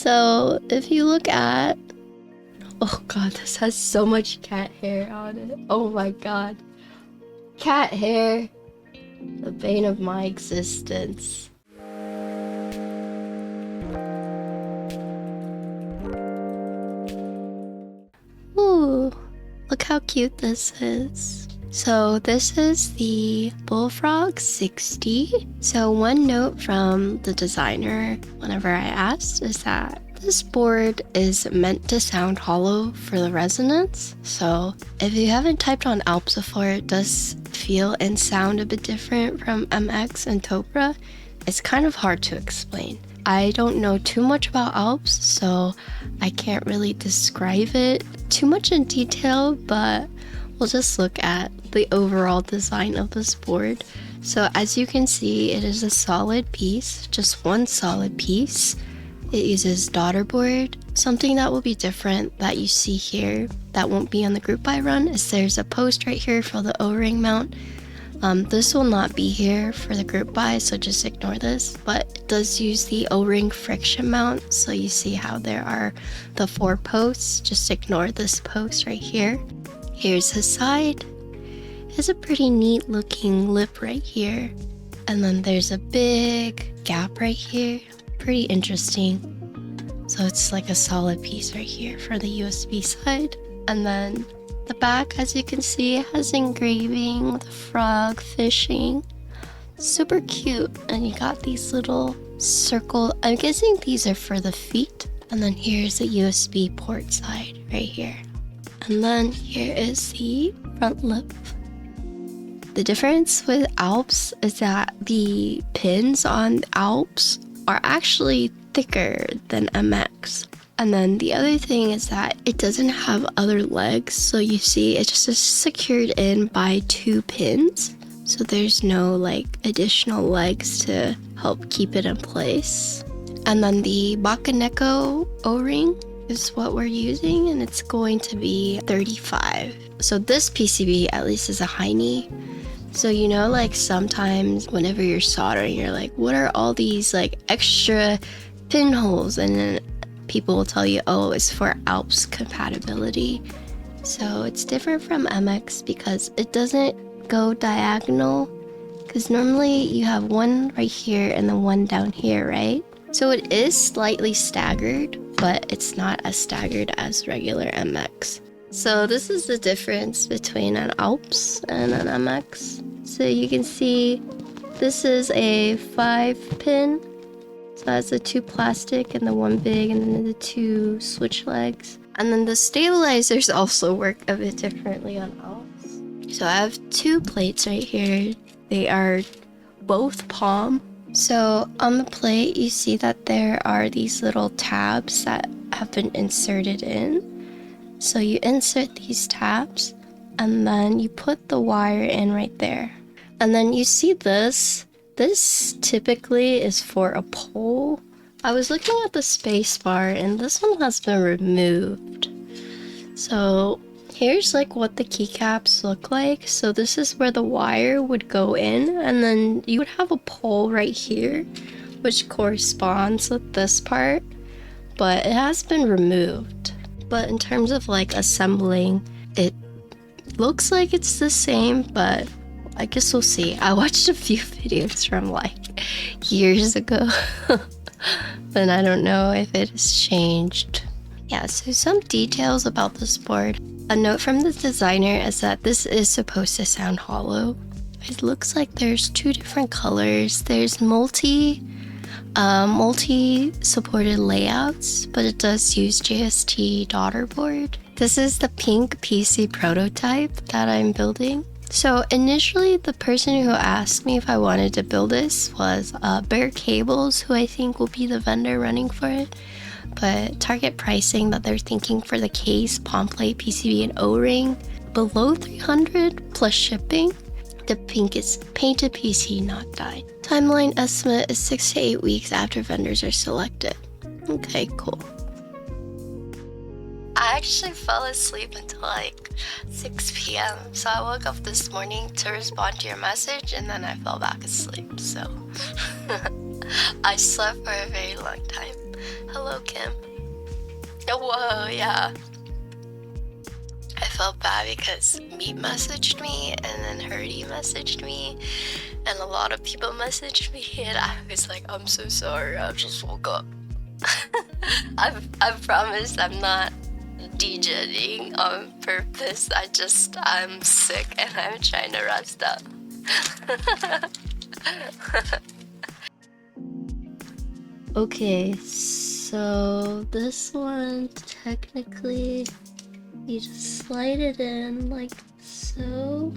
So if you look at, oh god, this has so much cat hair on it. Oh my god. Cat hair. The bane of my existence. Ooh, look how cute this is. So this is the Bullfrog 60. So one note from the designer whenever I asked is that this board is meant to sound hollow for the resonance. So if you haven't typed on Alps before, it does feel and sound a bit different from MX and Topra. It's kind of hard to explain. I don't know too much about Alps, so I can't really describe it too much in detail, but we'll just look at the overall design of this board. So as you can see, it is a solid piece, just one solid piece. It uses daughter board. Something that will be different that you see here that won't be on the group buy run is there's a post right here for the O-ring mount. This will not be here for the group buy, so just ignore this, but it does use the O-ring friction mount. So you see how there are the 4 posts. Just ignore this post right here. Here's his side. It has a pretty neat looking lip right here. And then there's a big gap right here. Pretty interesting. So it's like a solid piece right here for the USB side. And then the back, as you can see, has engraving with a frog fishing. Super cute. And you got these little circle, I'm guessing these are for the feet. And then here's the USB port side right here. And then here is the front lip. The difference with Alps is that the pins on Alps are actually thicker than MX. And then the other thing is that it doesn't have other legs. So you see it's just secured in by 2 pins. So there's no like additional legs to help keep it in place. And then the Bakaneko O-ring is what we're using, and it's going to be 35. So this PCB at least is a high knee. So you know, like sometimes whenever you're soldering, you're like, what are all these like extra pinholes? And then people will tell you, oh, it's for Alps compatibility. So it's different from MX because it doesn't go diagonal, because normally you have one right here and then one down here, right? So it is slightly staggered, but it's not as staggered as regular MX. So this is the difference between an Alps and an MX. So you can see this is a 5 pin. So that's the 2 plastic and the 1 big, and then the 2 switch legs. And then the stabilizers also work a bit differently on Alps. So I have 2 plates right here. They are both palm. So on the plate, you see that there are these little tabs that have been inserted in. So you insert these tabs and then you put the wire in right there. And then you see this. This typically is for a pole. I was looking at the space bar and this one has been removed. So here's like what the keycaps look like. So this is where the wire would go in, and then you would have a pole right here, which corresponds with this part, but it has been removed. But in terms of like assembling, it looks like it's the same, but I guess we'll see. I watched a few videos from like years ago, but I don't know if it has changed. Yeah, so some details about this board. A note from the designer is that this is supposed to sound hollow. It looks like there's 2 different colors. There's multi-supported layouts, but it does use JST daughter board. This is the pink PC prototype that I'm building. So initially, the person who asked me if I wanted to build this was Bear Cables, who I think will be the vendor running for it. But target pricing that they're thinking for the case, palm plate, PCB, and O-ring, below 300 plus shipping. The pink is painted PC, not dyed. Timeline estimate is 6 to 8 weeks after vendors are selected. Okay, cool. I actually fell asleep until like 6 p.m. So I woke up this morning to respond to your message, and then I fell back asleep. So I slept for a very long time. Hello, Kim. Oh, whoa, yeah. I felt bad because Meat messaged me and then Herdy messaged me and a lot of people messaged me and I was like, I'm so sorry, I just woke up. I promise I'm not DJing on purpose. I'm sick and I'm trying to rest up. Okay, so this one technically you just slide it in like so.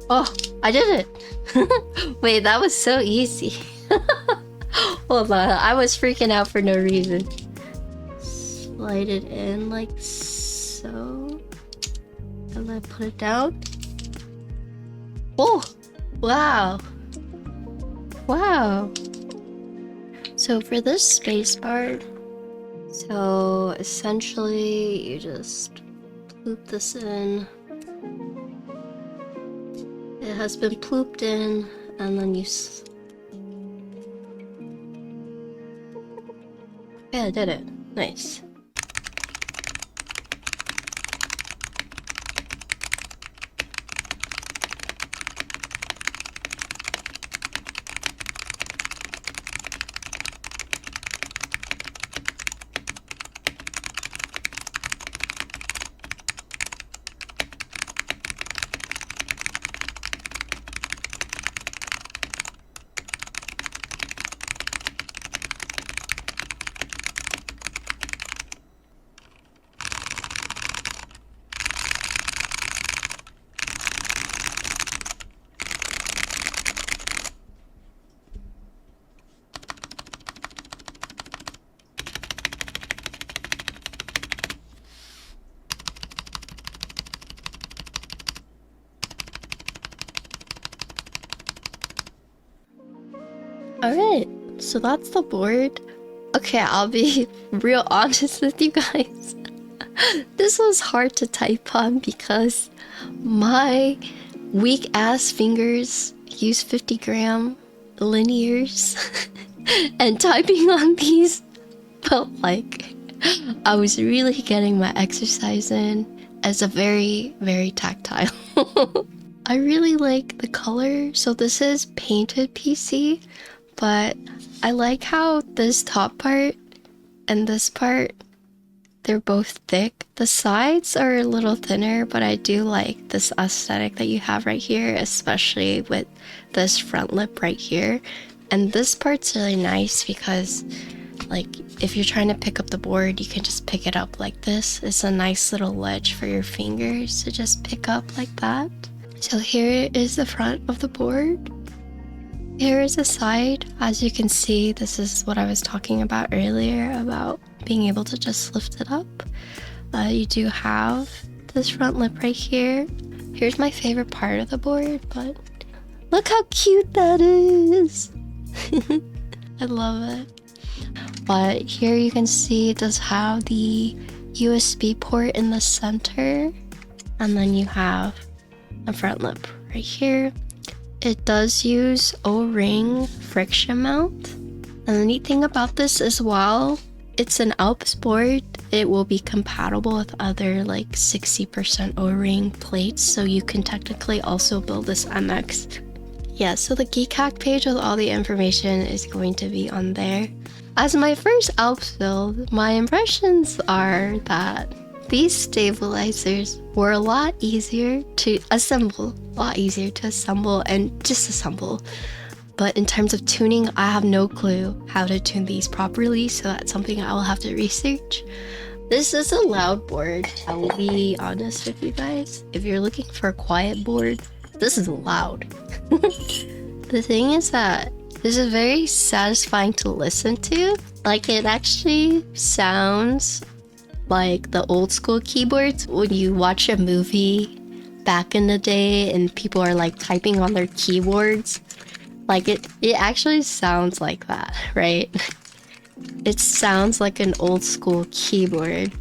Oh, I did it! Wait, that was so easy. Hold on, I was freaking out for no reason. Slide it in like so. And then put it down. Oh! Wow! Wow! So for this space bar, so essentially you just ploop this in. It has been plooped in, and then you yeah, I did it. Nice. Alright, so that's the board. Okay, I'll be real honest with you guys. This was hard to type on because my weak ass fingers use 50-gram linears and typing on these felt like I was really getting my exercise in as a very, very tactile. I really like the color. So this is painted PC, but I like how this top part and this part, they're both thick. The sides are a little thinner, but I do like this aesthetic that you have right here, especially with this front lip right here. And this part's really nice because, like, if you're trying to pick up the board, you can just pick it up like this. It's a nice little ledge for your fingers to just pick up like that. So here is the front of the board. Here is the side. As you can see, this is what I was talking about earlier about being able to just lift it up. You do have this front lip right here. Here's my favorite part of the board, but look how cute that is. I love it. But here you can see it does have the USB port in the center, and then you have a front lip right here. It does use O-ring friction mount. And the neat thing about this as well, it's an Alps board. It will be compatible with other like 60% O-ring plates, so you can technically also build this MX. Yeah, so the Keycaps page with all the information is going to be on there. As my first Alps build, my impressions are that these stabilizers were a lot easier to assemble, and disassemble. But in terms of tuning, I have no clue how to tune these properly, so that's something I will have to research. This is a loud board, I will be honest with you guys. If you're looking for a quiet board, this is loud. The thing is that this is very satisfying to listen to. Like, it actually sounds like the old school keyboards when you watch a movie back in the day and people are like typing on their keyboards. Like it actually sounds like that, right? It sounds like an old school keyboard.